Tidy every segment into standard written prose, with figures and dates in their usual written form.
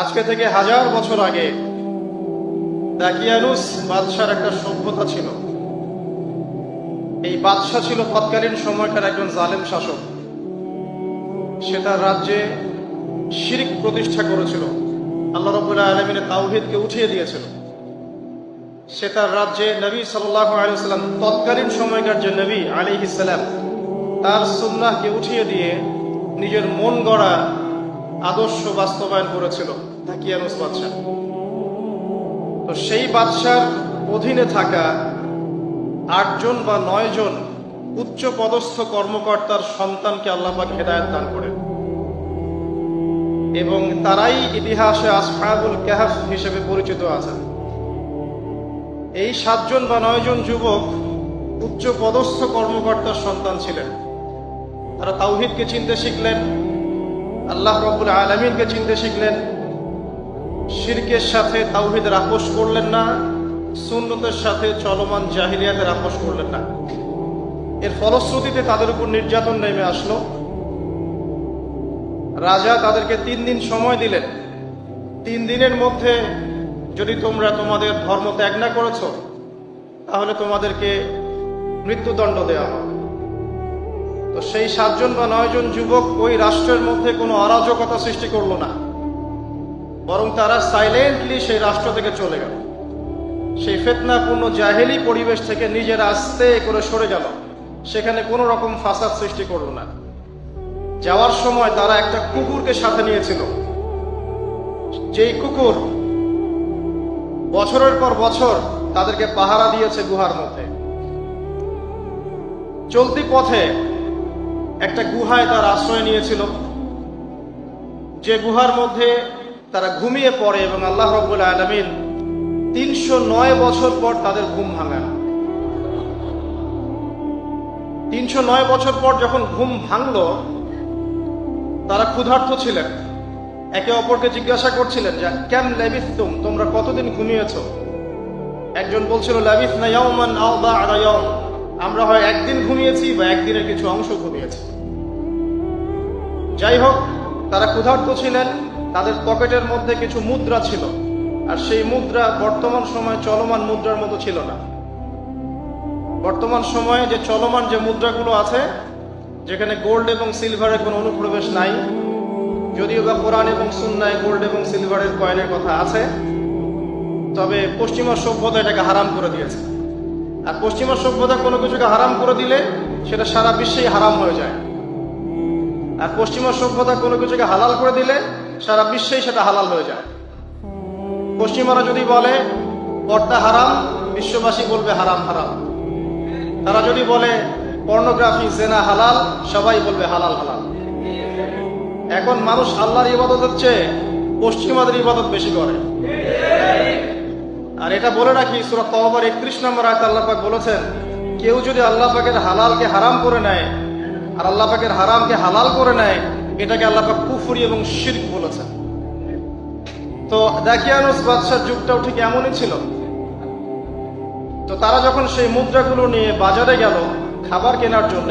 আজকে থেকে 1000 বছর আগে দাকিয়ানুস বাদশার একটা সভ্যতা ছিল। এই বাদশা ছিল তৎকালীন সময়কার একজন জালেম শাসক। সে তার রাজ্যে শিরক প্রতিষ্ঠা করেছিল, আল্লাহ রাব্বুল আলামিনের তাওহীদকে উঠিয়ে দিয়েছিল। সে তার রাজ্যে নবী সাল্লাল্লাহু আলাইহি ওয়াসাল্লাম, তৎকালীন সময়কার যে নবী আলাইহিস সালাম, তার সুন্নাহকে উঠিয়ে দিয়ে নিজের মন গড়া আদর্শ বাস্তবায়ন করেছিল দাকিয়ানুস বাদশা। তো সেই বাদশার অধীনে থাকা 8 জন বা 9 জন উচ্চ পদস্থ কর্মকর্তার সন্তানকে আল্লাহ পাক হেদায়েত দান করেন, এবং তারাই ইতিহাসে আসহাবুল কাহফ হিসেবে পরিচিত আছেন। এই 7 জন বা 9 জন যুবক উচ্চ পদস্থ কর্মকর্তার সন্তান ছিলেন। তারা তাওহীদকে চিনতে শিখলেন, আল্লাহ রাব্বুল আলামিনকে চিনতে শিখলেন, শিরকের সাথে তাওহীদের আপোষ করলেন না, সুন্নতের সাথে চলমান জাহিলিয়াতের আপোষ করলেন না। এর ফলশ্রুতিতে তাদের উপর নির্যাতন নেমে আসলো। রাজা তাদেরকে 3 দিন সময় দিলেন। 3 দিনের মধ্যে যদি তোমরা তোমাদের ধর্ম ত্যাগ না করেছ, তাহলে তোমাদেরকে মৃত্যুদণ্ড দেওয়া হবে। তো সেই 7 জন বা 9 জন যুবক ওই রাষ্ট্রের মধ্যে কোনো অরাজকতা সৃষ্টি করলো না, বরং তারা সাইলেন্টলি সেই রাষ্ট্র থেকে চলে গেল। সেই ফিতনাপূর্ণ জাহেলি পরিবেশ থেকে নিজেরা আস্তে করে সরে গেল, সেখানে কোনো রকম ফাসাদ সৃষ্টি করলো না। যাওয়ার সময় তারা একটা কুকুরকে সাথে নিয়েছিল, যেই কুকুর বছরের পর বছর তাদেরকে পাহারা দিয়েছে গুহার মধ্যে। চলতি পথে একটা গুহায় তার আশ্রয় নিয়েছিল, যে গুহার মধ্যে তারা ঘুমিয়ে পড়ে, এবং আল্লাহ রাব্বুল আলামিন 309 বছর পর তাদের ঘুম ভাঙান। 309 বছর পর যখন ঘুম ভাঙল, তারা ক্ষুধার্ত ছিলেন, একে অপরকে জিজ্ঞাসা করছিলেন যে কেম লাবিথতুম, তোমরা কতদিন ঘুমিয়েছো? একজন বলছিল লাবিথনা ইয়াওমান আও বা'দা ইয়াওম, আমরা হয় একদিন ঘুমিয়েছি বা একদিনের কিছু অংশ ঘুমিয়েছি। যাই হোক, তারা ক্ষুধার্ত ছিলেন, তাদের পকেটের মধ্যে কিছু মুদ্রা ছিল, আর সেই মুদ্রা বর্তমান সময়ে চলমান মুদ্রার মতো ছিল না। বর্তমান সময়ে যে চলমান যে মুদ্রাগুলো আছে, যেখানে গোল্ড এবং সিলভারের কোনো অনুপ্রবেশ নাই, যদিও বা কোরআন এবং সুন্নায় গোল্ড এবং সিলভারের কয়েনের কথা আছে, তবে পশ্চিমা সভ্যতা এটাকে হারাম করে দিয়েছে। আর পশ্চিমা সভ্যতা কোনো কিছুকে হারাম করে দিলে সেটা সারা বিশ্বেই হারাম হয়ে যায়, আর পশ্চিমা সভ্যতা কোনো কিছুকে হালাল করে দিলে সারা বিশ্বেই সেটা হালাল হয়ে যায়। পশ্চিমারা যদি বলে পর্দা হারাম, বিশ্ববাসী বলবে হারাম হারাম। তারা যদি বলে পর্নোগ্রাফি জেনা হালাল, সবাই বলবে হালাল হালাল। এখন মানুষ আল্লাহর ইবাদতের চেয়ে পশ্চিমাদের ইবাদত বেশি করে। আর এটা বলে রাখি, সূরা তাওবার 31 নম্বর আয়াতে আল্লাহ পাক বলেছেন, কেউ যদি আল্লাহ পাকের হালালকে হারাম করে নেয় আর আল্লাহ পাকের হারামকে হালাল করে নেয়, এটাকে আল্লাহ পাক কুফরি এবং শিরক বলেছেন। তো দাকিয়ানুস বাদশার যুগটাও ঠিক এমনই ছিল। তো তারা যখন সেই মুদ্রাগুলো নিয়ে বাজারে গেল খাবার কেনার জন্য,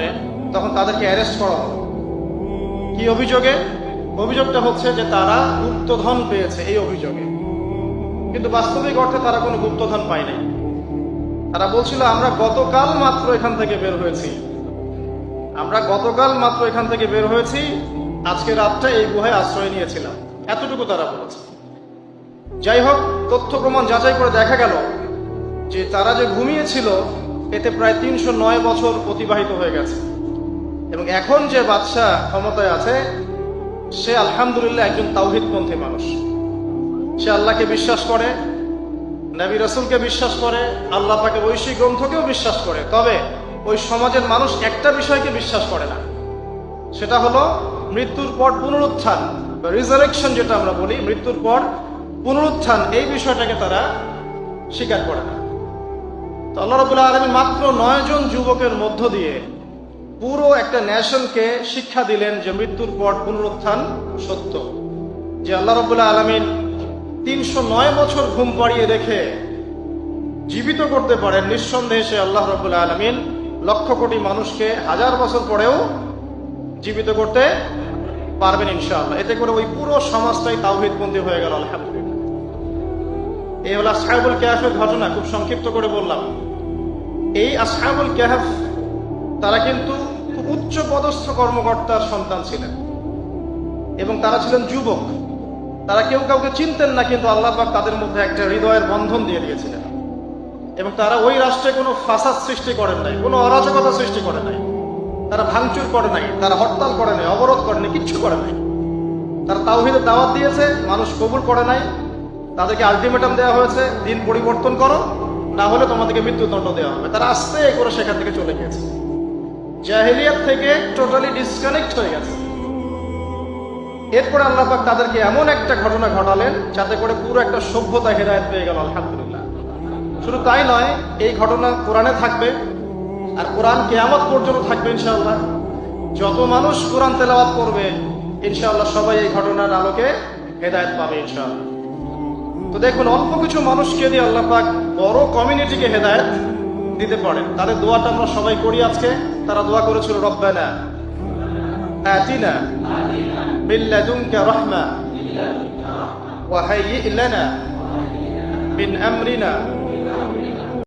তখন তাদেরকে অ্যারেস্ট করা হলো। কি অভিযোগে? অভিযোগটা হচ্ছে যে তারা গুপ্তধন পেয়েছে, এই অভিযোগে। কিন্তু বাস্তবিক অর্থে তারা কোনো গুপ্তধন পায় নাই। তারা বলছিল আমরা গতকাল মাত্র এখান থেকে বের হয়েছি, আজকে রাতটা এই গুহায় আশ্রয় নিয়েছিলাম, এতটুকু তারা বলেছে। যাই হোক, তথ্য প্রমাণ যাচাই করে দেখা গেল যে তারা যে ঘুমিয়েছিল এতে প্রায় 309 বছর অতিবাহিত হয়ে গেছে, এবং এখন যে বাদশা ক্ষমতায় আছে সে আলহামদুলিল্লাহ একজন তাওহীদপন্থী মানুষ। সে আল্লাহকে বিশ্বাস করে, নবী রাসূলকে বিশ্বাস করে, আল্লাহ পাকের ঐশী গ্রন্থকেও বিশ্বাস করে। তবে ওই সমাজের মানুষ একটা বিষয়কে বিশ্বাস করে না, সেটা হলো মৃত্যুর পর পুনরুত্থান বা রিজারেকশন, যেটা আমরা বলি, মৃত্যুর পর পুনরুত্থান, এই বিষয়টাকে তারা স্বীকার করে না। তো আল্লাহ রাব্বুল আলামিন মাত্র 9 জন যুবকের মধ্য দিয়ে পুরো একটা নেশনকে শিক্ষা দিলেন যে মৃত্যুর পর পুনরুত্থান সত্য। যে আল্লাহ রাব্বুল আলামিন 309 বছর ঘুম পাড়িয়ে রেখে জীবিত করতে পারেন, নিঃসন্দেহে সে আল্লাহ রাব্বুল আলামিন লক্ষ কোটি মানুষকে 1000 বছর পরেও জীবিত করতে পারবেন ইনশাআল্লাহ। এতে করে ওই পুরো সমাজটাই তাওহীদপন্থী হয়ে গেল আলহামদুলিল্লাহ। এই হলো আসহাবুল কাহফের ঘটনা, খুব সংক্ষিপ্ত করে বললাম। এই আসহাবুল কাহফ তারা কিন্তু খুব উচ্চ পদস্থ কর্মকর্তার সন্তান ছিলেন এবং তারা ছিলেন যুবক। তারা কেউ কাউকে চিনতেন না, কিন্তু আল্লাহ পাক তাদের মধ্যে একটা হৃদয়ের বন্ধন দিয়ে দিয়েছিলেন। এবং তারা ওই রাষ্ট্রে কোনো ফাসাদ সৃষ্টি করেন নাই, কোনো অরাজকতা সৃষ্টি করে নাই, তারা ভাঙচুর করে নাই, তারা হরতাল করে নাই, অবরোধ করে নাই, কিচ্ছু করে নাই। তারা তাওহীদের দাওয়াত দিয়েছে, মানুষ কবুল করে নাই। তাদেরকে আলটিমেটাম দেওয়া হয়েছে, দিন পরিবর্তন করো, না হলে তোমাদেরকে মৃত্যুদণ্ড দেওয়া হবে। তারা আস্তে করে সেখান থেকে চলে গেছে, জাহেলিয়াত থেকে টোটালি ডিসকানেক্ট হয়ে গেছে। এরপরে আল্লাহ পাক তাদেরকে এমন একটা ঘটনা ঘটালেন যাতে করে পুরো একটা সভ্যতা হেদায়েত পেয়ে গেল আলহামদুলিল্লাহ। শুধু তাই নয়, এই ঘটনা কোরআনে থাকবে, আর কোরআন কিয়ামত পর্যন্ত থাকবে ইনশাআল্লাহ। যত মানুষ কোরআন তেলাওয়াত করবে ইনশাআল্লাহ সবাই এই ঘটনার আলোকে হেদায়েত পাবে ইনশাআল্লাহ। তো দেখুন, অল্প কিছু মানুষকে দিয়ে আল্লাহ পাক বড় কমিউনিটিকে হেদায়েত দিতে পারেন। তাদের দোয়াটা আমরা সবাই করি আজকে। তারা দোয়া করেছিল, রব্বানা আতিনা মিন লাদুনকা রাহমা ওয়া হাইয়্ লানা মিন আমরিনা